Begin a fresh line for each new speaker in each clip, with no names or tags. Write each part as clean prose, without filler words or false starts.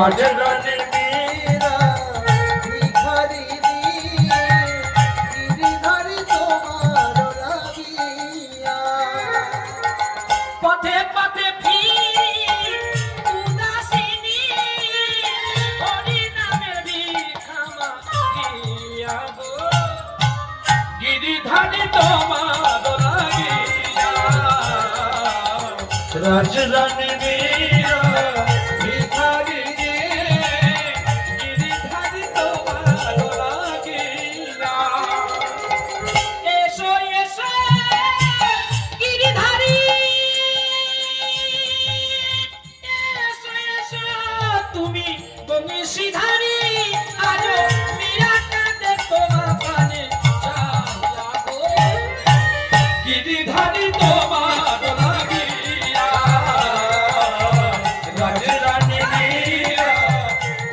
রাজরানী মীরা ভিখারি গিরিধারী তোমার লাগিয়া
পথে পথে উদাসিনী হরি নামের ভিখামা গিয়া গো গিরিধারী তোমার লাগিয়া
রাজরানী মীরা ভিখারি
গিরিধারী তোমার লাগিয়া এসো এসো গিরিধারী এসো এসো তুমি বংশীধারী আজ মীরা কাঁদে তোমার প্রাণে চাহিয়া গো গিরিধারী তোমার লাগিয়া
রাজরানী মীরা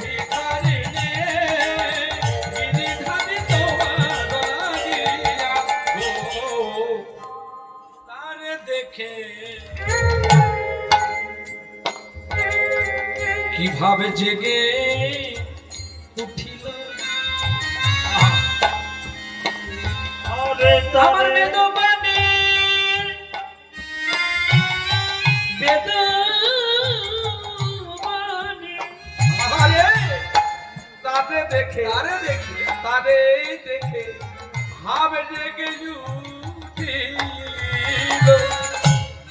ভিখারি গিরিধারী তোমার লাগিয়া গো তারে দেখে কিভাবে জেগে উঠিল
আরে
আমার
তারে
বেদবানে
আরে তারে দেখে ভাবে জেগে উঠিল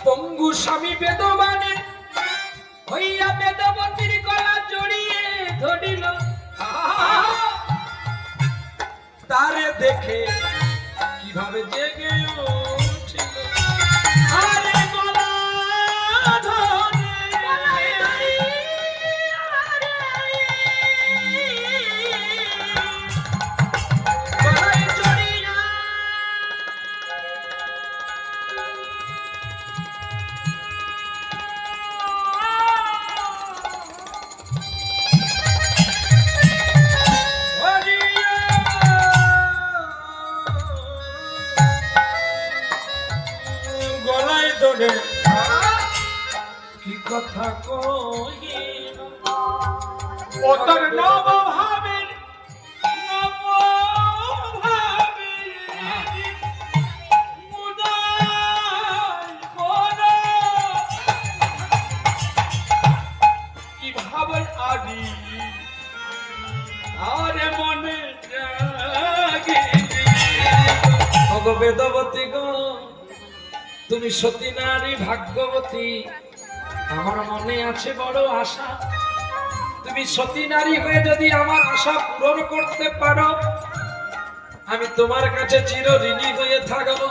পঙ্গু স্বামী বেদবানে হইয়া বেদবতীর গলা জড়িয়ে ধরিল তারে দেখে কিভাবে জেগে উঠিল আরে গলা ধরে গলায় জড়িয়া গলায় ধরে কি কথা কহিল ও তোর নবভাবের উদয় করো কি ভাবে আদি আরে মনে জাগে ওগো বেদবতী গো তুমি সতী নারী ভাগ্যবতী আমার মনে আছে বড় আশা তুমি সতী নারী হয়ে যদি আমার আশা পূরণ করতে পারো আমি তোমার কাছে চিরঋণী হয়ে থাকবো